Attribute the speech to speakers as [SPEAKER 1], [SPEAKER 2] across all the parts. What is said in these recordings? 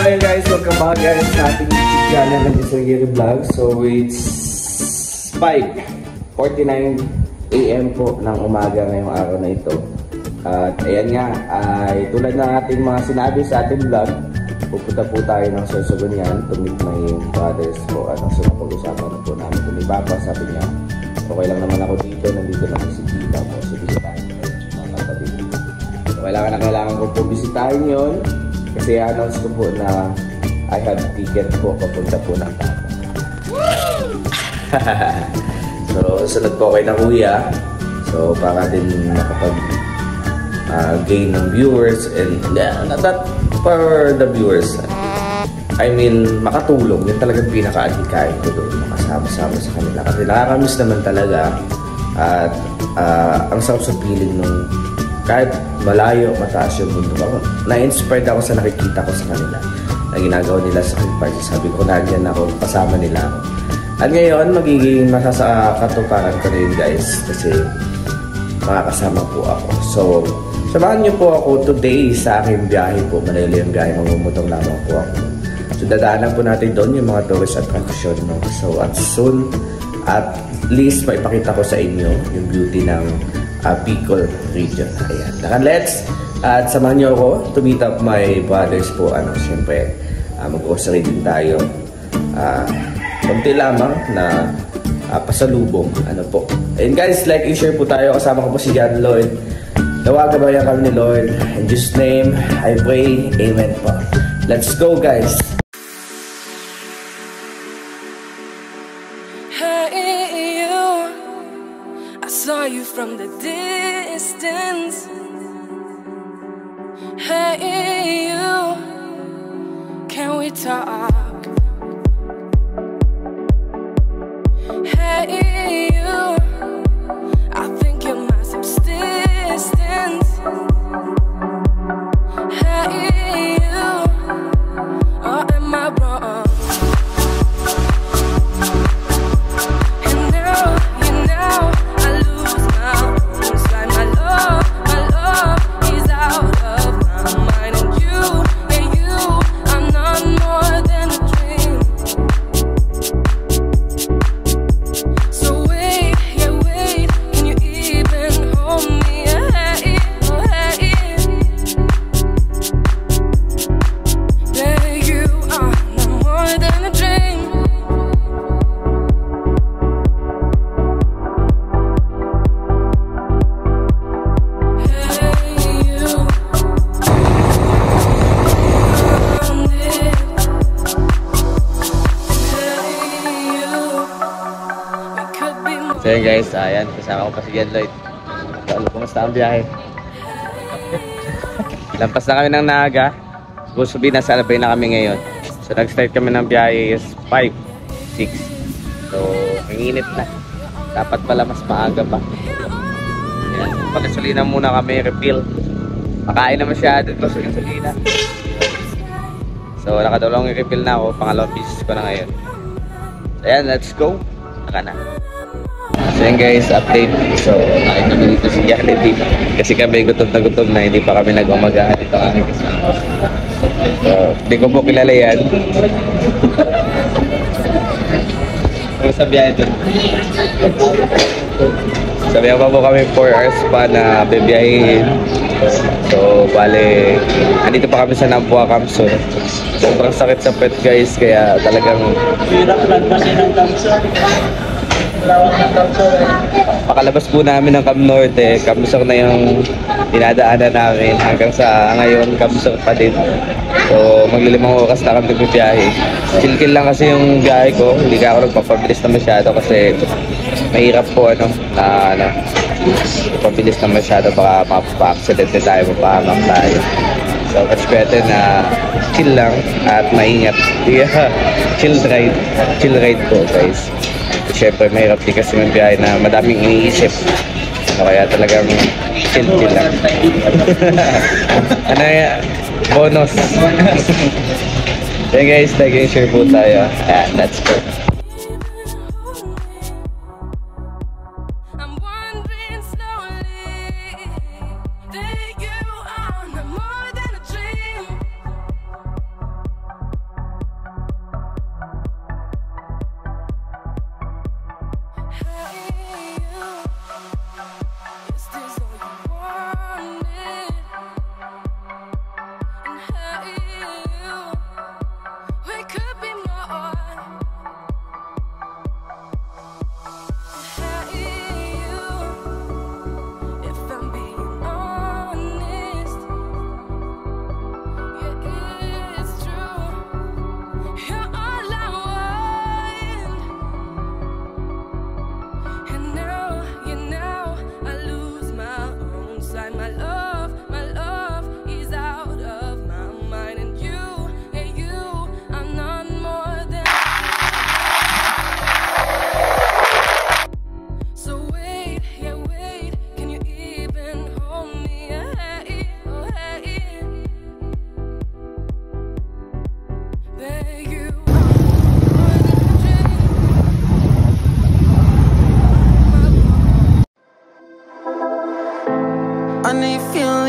[SPEAKER 1] ayun guys, welcome back guys sa ating YouTube channel ng Mr. Gary Vlog. So it's 5:49 AM po ng umaga ngayong araw na ito. At ayan nga, ay tulad ng ating mga sinabi sa ating vlog, pupunta po tayo ng Sorsogon to meet my brothers po. So napag-usapan na po namin kung iba pa, sabi niya okay lang naman ako dito, nandito na si Tita mo, so bisitahin ko mga kapatid. So kailangan ko po bisitahin yun kasi i-announce ko po na I have ticket po papunta po ng Tata. So sunod po kayo na kuya, so para din makapag gain ng viewers and not that for the viewers, I mean makatulong, yun talagang pinaka-adhikain ko doon, makasama-sama sa kanila kasi nakakamiss naman talaga. At ang sarap sa feeling nung kahit malayo, mataas yung mundo ako, na-inspired ako sa nakikita ko sa kanila na ginagawa nila sa sacrifice. Sabi ko, nandiyan ako, kasama nila ako. At ngayon, magiging masasakatuparan ko rin guys kasi makakasama po ako. So samahan niyo po ako today sa aking biyahe po. Malayo yung biyahe, mamumutong lamang po ako. So dadaanan po natin doon yung mga tourist attraction. No? So at soon, at least maipakita ko sa inyo yung beauty ng Bicol region. Ayan. Let's at samahan niyo ako to meet up my brothers po. Siyempre, mag-grocery din tayo. Konti lamang na pasalubong. Po. And guys, like and share po tayo. Kasama ko po si John Lloyd. Nawagabayan kami ni Lord. In Jesus' name, I pray. Amen po. Let's go, guys.
[SPEAKER 2] Hey, you. I saw you from the distance. Hey, you. Can we talk? Hey, you. I think you're my subsistence. Hey, you. Or am I wrong? And now, I lose my own slide. My love is out of my mind. And you, I'm not more than a dream. So wait, can you even hold me? Hey, oh hey. Yeah, you are not more than a dream. Hey, you.
[SPEAKER 1] So yun guys, ayan, kasama ko pa si John Lloyd. So ano, kumusta ang biyahe? Lampas na kami ng Naga. Supposed to be nasa Albay na kami ngayon. So nag-start kami ng biyahe is 5, 6. So ang init na. Dapat pala mas maaga pa. Ayan, pagasolina muna kami, refill. Makain na masyado ito sa gasolina. So nakadulong yung refill na ako, pangalawang business ko na ngayon. So ayan, let's go. Naka na. So yun guys, update. So nakita kami dito si Jollibee kasi kami gutom na hindi pa kami nag-umagahan dito kami kasama. So hindi ko po kilala yan. Kung sa biyahe doon, sabihan pa po kami 4 hours pa na bibiyahin. So bale, andito pa kami sa Nampua Kamson. Sobrang sakit sa pet guys, kaya talagang hirap lang kasi ng Kamson. Pakalabas po namin ng Cam Norte, Kamsong na yung dinadaanan namin hanggang sa ngayon, Kamsong pa din. So maglilimang oras na kami nagbibiyahe. Chill lang kasi yung biyahe ko, hindi ka ako nagpapabilis na masyado kasi mahirap po pabilis na masyado, baka mapa-accident na tayo, mapahamak tayo. So much better na chill lang at maingat. Yeah, chill ride po guys. Siyempre mahirap din kasi may biyahe na madaming iniisip. So kaya talagang chill lang. Ano yan? Bonus. Okay guys, like and share po tayo. And let's go.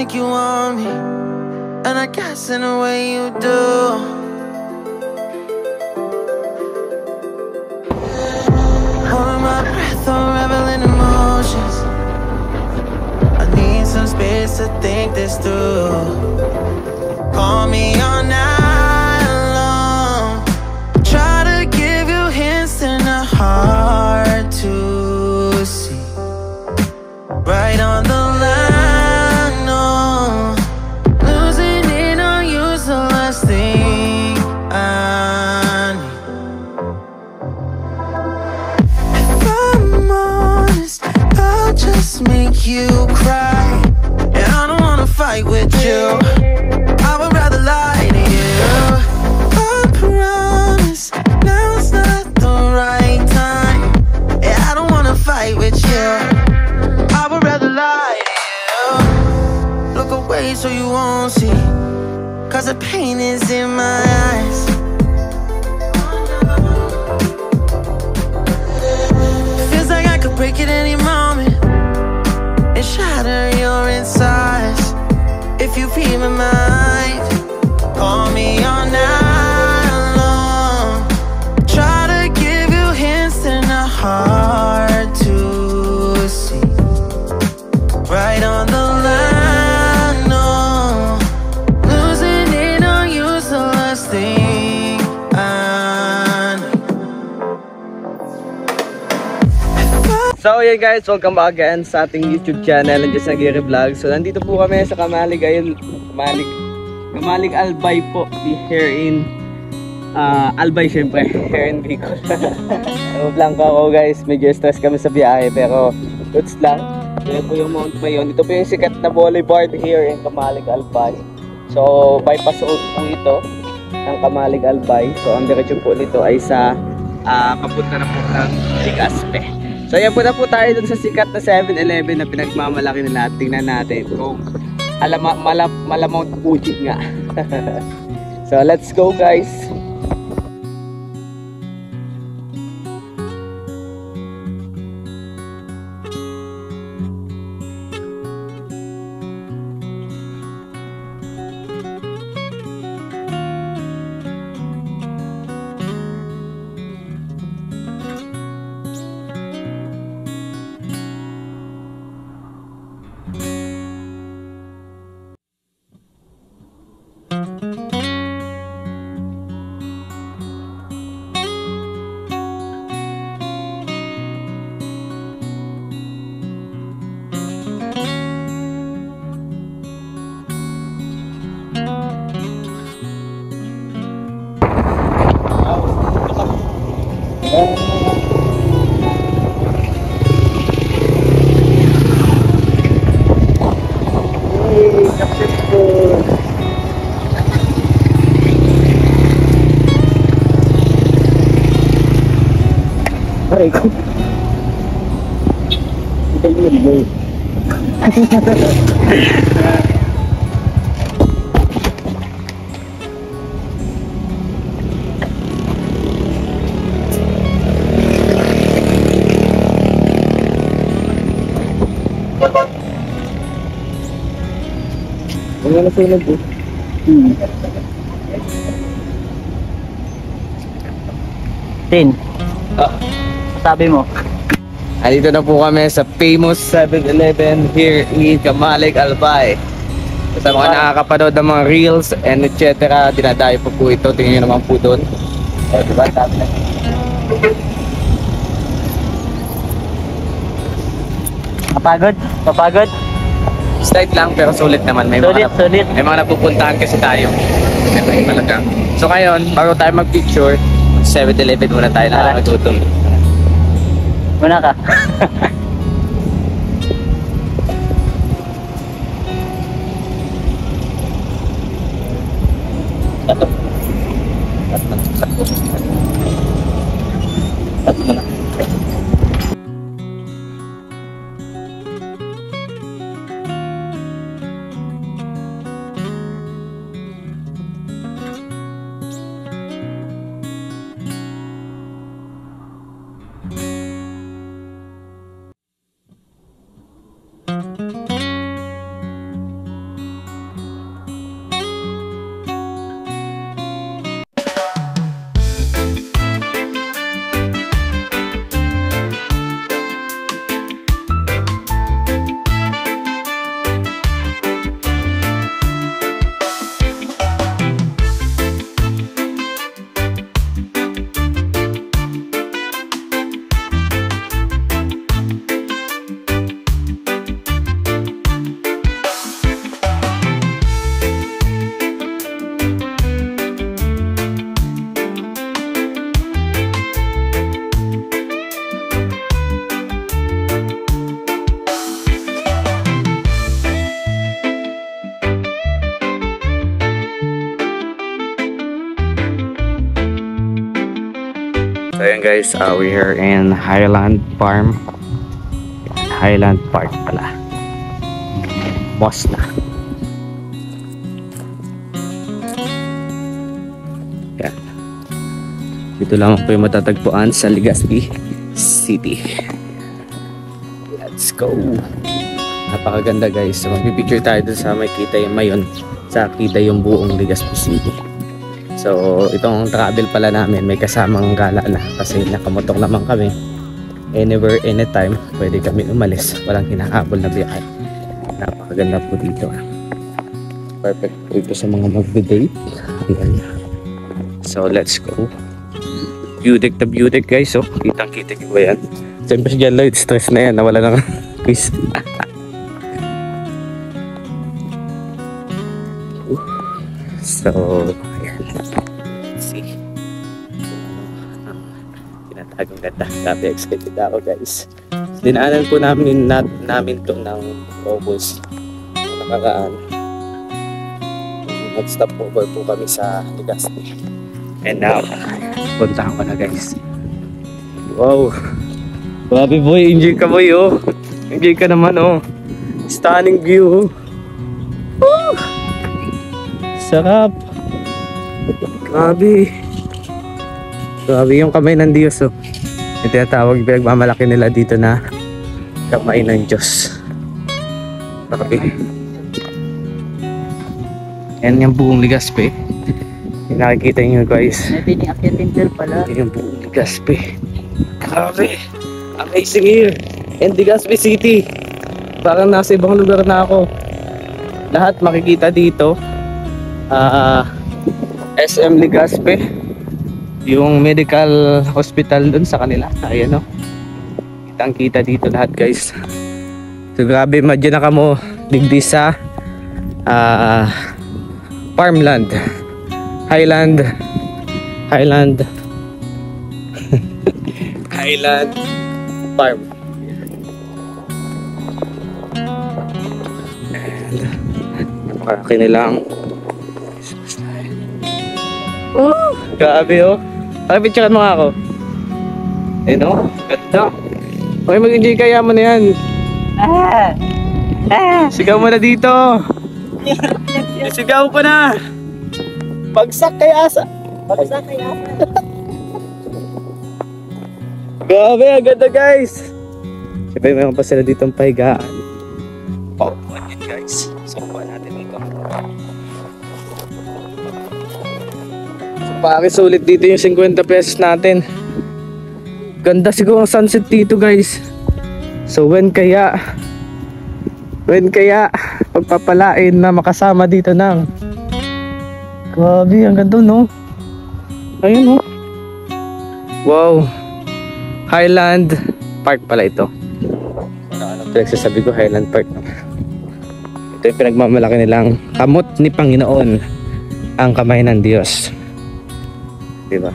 [SPEAKER 3] think you want me, and I guess in a way you do. Holding my breath, unraveling emotions. I need some space to think this through. Call me all night long. Try to give you hints and a hard to see. Right on the line, no. Losing it on you's the last thing I need. If I'm honest, I'll just make you cry. And I don't wanna fight with you, I would rather lie to you. I promise, now's not the right time. Yeah, I don't wanna fight with you, I would rather lie to you. Look away so you won't see, cause the pain is in my eyes. Feels like I could break at any moment and shatter your insides. If you feel my mind, call me all night long. Try to give you hints and a hard to see. Right on the line, no. Losing it on you's the last thing I need.
[SPEAKER 4] So yun guys, welcome back again sa ating YouTube channel and just Aguirre Vlog. So nandito po kami sa Kamalig, ayun, Kamalig Albay po, here in Albay syempre, here in Bicol. Blanco ako guys, medyo stress kami sa biyahe pero goods lang. Yan po yung Mount Mayon, ito po yung sikat na boulevard here in Kamalig Albay. So bypass road po ito ng Kamalig Albay. So ang direksyon po nito ay sa papunta na po ng Legazpi. So yan po na po tayo dun sa sikat na 7-Eleven na pinagmamalaki nila. Tingnan natin kung Malamount Fuji nga. So let's go guys. Aray ko. Ito yun, boy. Wala na sunod po. Tin. Sabi mo. Andito na po kami sa famous 7-Eleven here in Kamalig Albay. Sa mga nakakapanood ng mga reels and etc. Dinadayo po ito. Tingnan nyo naman po doon. O diba? Sabi na. Papagod? Papagod? Slight lang pero sulit naman. May sulit. May mga napupuntahan kasi tayo. Talaga. So ngayon, bago tayo mag-picture, 7-Eleven muna tayo nakakatutom. Muna ka. So yun guys, we're here in Highland Farm. Highland Park pala. Boss na. Yan. Dito lang po yung matatagpuan sa Legazpi City. Let's go. Napakaganda guys. So magpipicture tayo dun sa may kita yung mayon. Sa kita yung buong Legazpi City. So itong travel pala namin may kasamang gala na kasi nakamotor naman kami. Anywhere, anytime pwede kami umalis. Walang hinahabol na biyahe. Napakaganda po dito. Perfect po ito sa mga magbe-date. Ayan. So let's go. View deck na view deck guys. So kitang kita ko ba yan. Siyempre si John Lloyd stress na yan. Nawala na quiz. So ayan. Let's see. Tinatagong ganda. Grabe excited ako guys. Dinaanan po namin to ng Robos nakaraan. Nag-stop over po kami sa Legazpi. And now, punta ko na guys. Wow. Grabe boy, enjoy ka boy oh. Enjoy ka naman oh. Stunning view. Woo! Sarap. Grabe. Grabe yung kamay ng Diyos oh. Yung tinatawag, pinagmamalaki nila dito na kamay ng Diyos. Grabe. Yan yung buong Legazpi. Yung nakikita nyo guys.
[SPEAKER 5] Pinakyatin pala.
[SPEAKER 4] Yan yung buong Legazpi. Grabe. Amazing here. In Legazpi City. Parang nasa ibang lugar na ako. Lahat makikita dito. SM Legazpi. Yung medical hospital dun sa kanila. Ayan o. Kitang kita dito lahat guys. So grabe, madyan na kamo digdi sa farmland. Highland Highland Farm. And napakalaki nilang oh, grabe oh. Picturean mo nga ako. Ayun oh, ganda. Okay, mag-enjoy kaya mo na yan. Sigaw mo na dito. Sigaw ko na. Bagsak kaya asa. Bagsak kaya asa. Grabe, ang ganda guys. Siyempre mayroon pa sila ditong pahigaan. Paupuan yun guys. So paupuan natin dito. Pakisulit dito yung 50 pesos natin. Ganda siguro ang sunset dito guys. So when kaya pagpapalain na makasama dito ng grabe ang ganda no. Ayun no. Wow. Highland Park pala ito. Ano pinagsasabi ko, Highland Park no? Ito yung pinagmamalaki nilang kamot ni Panginoon, ang kamay ng Diyos. Diba?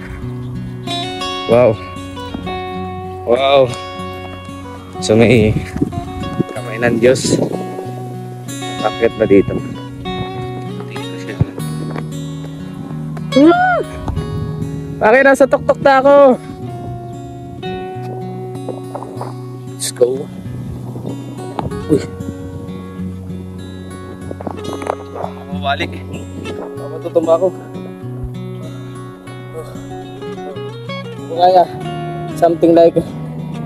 [SPEAKER 4] Wow. Wow. So may kamay ng Diyos. Bakit ba dito? Tingin ko siya. Bakit nasa tuktok na ako? Let's go. Uy. Mawalik. Matutumba ako. Kaya something like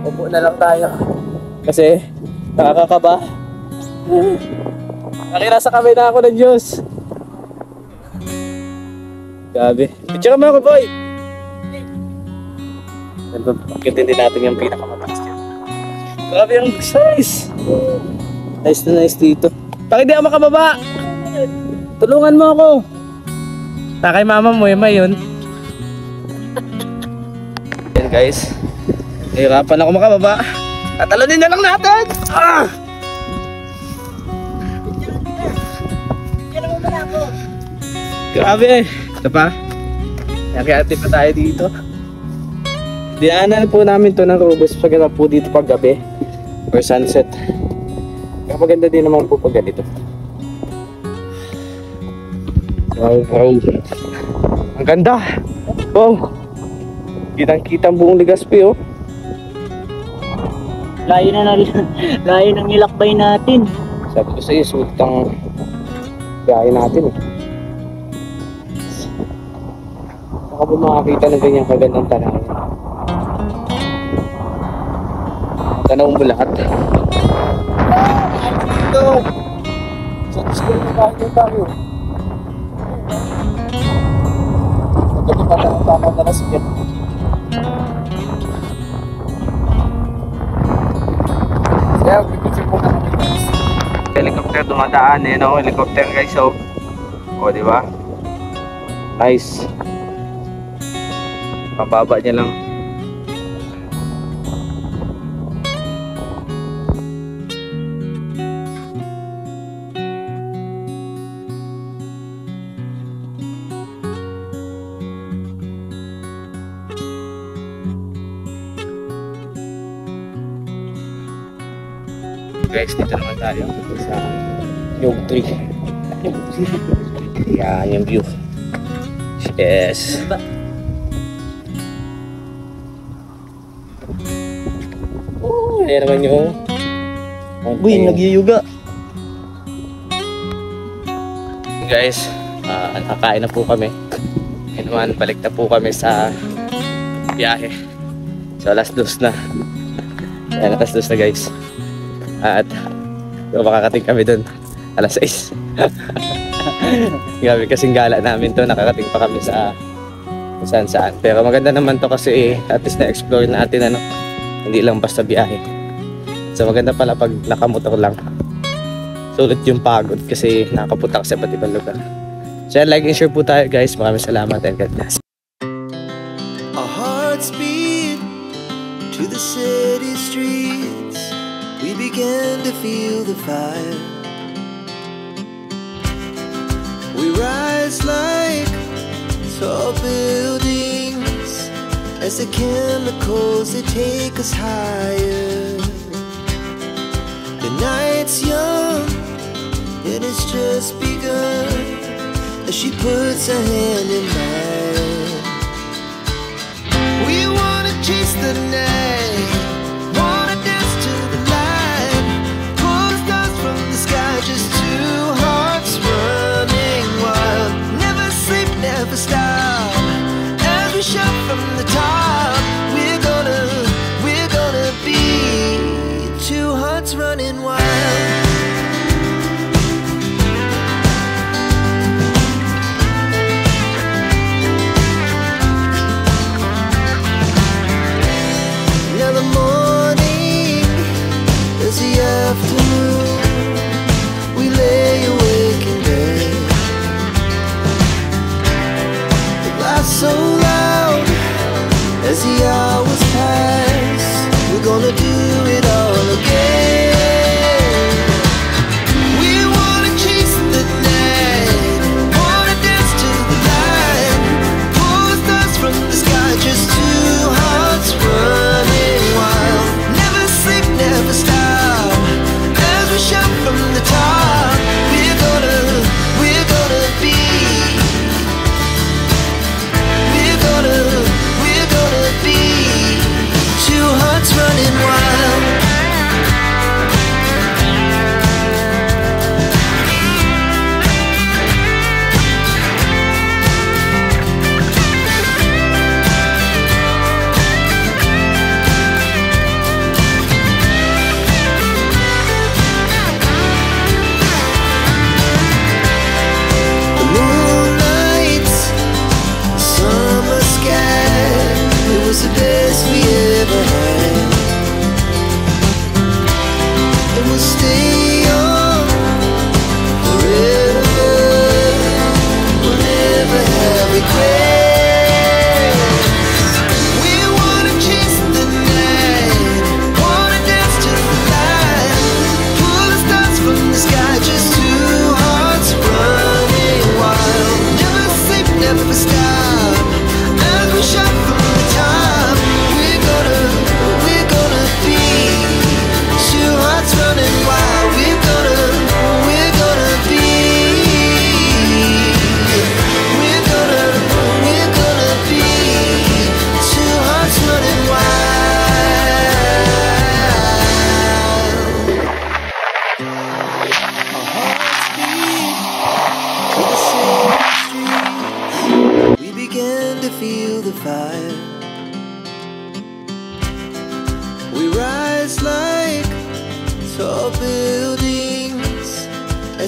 [SPEAKER 4] upo na lang tayo kasi nakakakaba. Nakirasa kami na ako ng Diyos. Grabe. Picture mo ako boy. Pakitin din natin yung pinakamataas dyan. Grabe ang size. Nice na nice dito. Bakit di ako makababa? Tulungan mo ako. Takay mama mo yung mayon. Guys, nahirapan ako makababa. Tatalonin na lang natin. Grabe. Ito pa. Nakiyati pa tayo dito. Dinaanan po namin to ng Robos pag po dito pag gabi or sunset. Maganda din naman po pag ganito. Wow, wow. Ang ganda. Wow. Kitang-kita ang buong Legazpi, oh.
[SPEAKER 5] Layo ng nilakbay natin.
[SPEAKER 1] Sabi ko sa iyo, sultang biyahe natin eh. Saka ba makakita ng ganyang kagandang tanawin? Tanaw mo lahat eh. Dito! Sa school na bahay tayo. Pagkati pa tanong na nasigyan. Kaya, pipicture mo na kami guys.
[SPEAKER 4] Helicopter dumadaan eh, no? Helicopter guys, oh. O, di ba? Nice. Pababa niya lang. Guys, dito naman tayo sa Yog Tree. Yan yung view. Yes. Oh, yan naman yung
[SPEAKER 5] Uy, nagyuyuga.
[SPEAKER 4] guys, nakakain na po kami. Ngayon naman, balik na po kami sa biyahe. So, alas 2 na. Ayan, alas 2 na guys. At makakating kami dun alas 6. Grabe kasing gala namin to, nakakating pa kami sa saan saan. Pero maganda naman to kasi at least na-explore natin, ano, hindi lang basta biyahe. So maganda pala pag nakamotor lang. Sulit yung pagod kasi nakapunta ka sa iba't ibang lugar. So like and share po tayo guys. Maraming salamat and God bless.
[SPEAKER 3] Our hearts beat to the city streets. We began to feel the fire. We rise like tall buildings as the chemicals they take us higher. The night's young and it's just begun as she puts her hand in mine. We wanna chase the night, wanna dance to the light, pull the stars from the sky, just two hearts running wild. Never sleep, never stop, as we shout from the top. We're gonna be two hearts running wild. Now the morning is the afternoon. We lay awake in bed. The laughs so loud as the hours pass. We're gonna do it all again. We wanna chase the night, wanna dance to the light, pull the stars from the sky, just two hearts running wild. Never sleep, never stop, as we shout from the top. We're gonna be, we're gonna be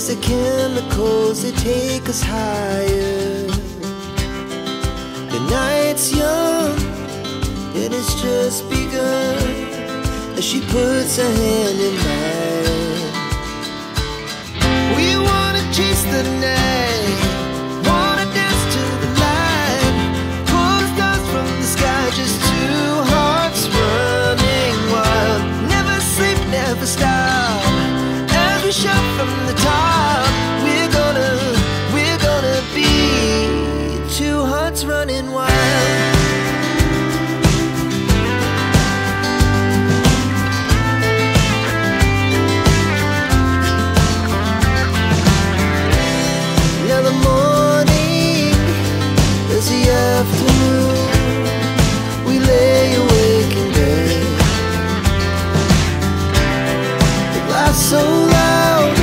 [SPEAKER 3] There's the chemicals that take us higher. The night's young and it's just begun as she puts her hand in mine. We wanna chase the night, wanna dance to the light, pull stars from the sky, just two hearts running wild. Never sleep, never stop, as we shout from the top. We're gonna be two hearts running wild. Afternoon, we lay awake in bed. The glass so loud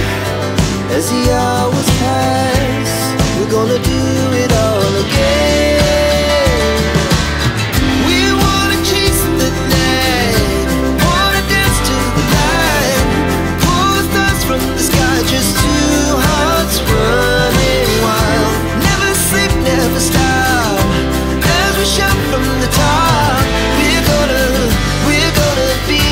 [SPEAKER 3] as the hours pass. We're gonna do it all again. We wanna chase the night, wanna dance to the light, pull stars from the sky, just two hearts running wild. Never sleep, never stop, shout from the top. We're gonna be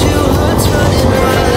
[SPEAKER 3] two hearts running wild.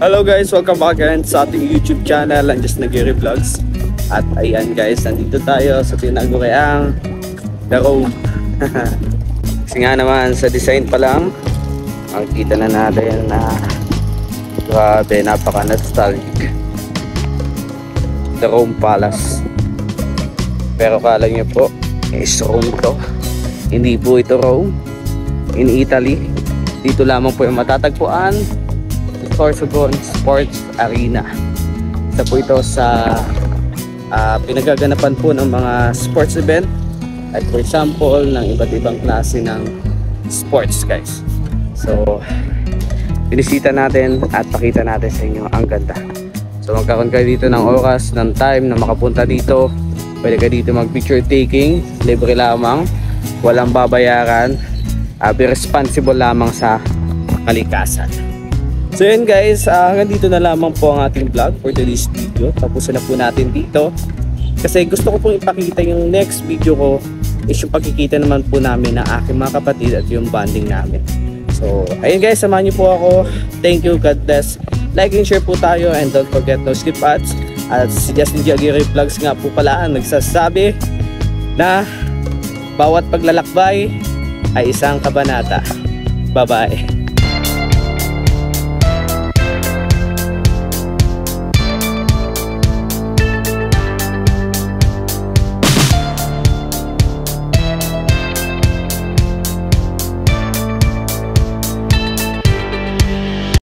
[SPEAKER 4] Hello guys, welcome back again sa ating YouTube channel, ang Just Nagiri Vlogs. At ayan guys, nandito tayo sa tinaguriang The Road. Kasi nga naman sa design pa lang, Makikita na natin na grabe, napaka-nostalgic. The Rome Palace. Pero kala nyo po, is Rome to. Hindi po ito Rome. In Italy. Dito lamang po yung matatagpuan Sorsogon Sports Arena. Isa po ito sa pinagaganapan po ng mga sports event. At for example, ng iba't ibang klase ng sports, guys. So, binisita natin at pakita natin sa inyo ang ganda. So, magkakaroon kayo dito ng oras, ng time na makapunta dito. Pwede kayo dito mag picture taking. Libre lamang. Walang babayaran. Be responsible lamang sa kalikasan. So yun guys, hanggang dito na lamang po ang ating vlog for today's video. Tapusin na po natin dito. Kasi gusto ko pong ipakita yung next video ko is yung pagkikita naman po namin ng aking mga kapatid at yung bonding namin. So ayun guys, samahan niyo po ako. Thank you, God bless. Like and share po tayo and don't forget no skip ads. At si Justin G. Aguirre Vlogs nga po pala ang nagsasabi na bawat paglalakbay ay isang kabanata. Bye-bye.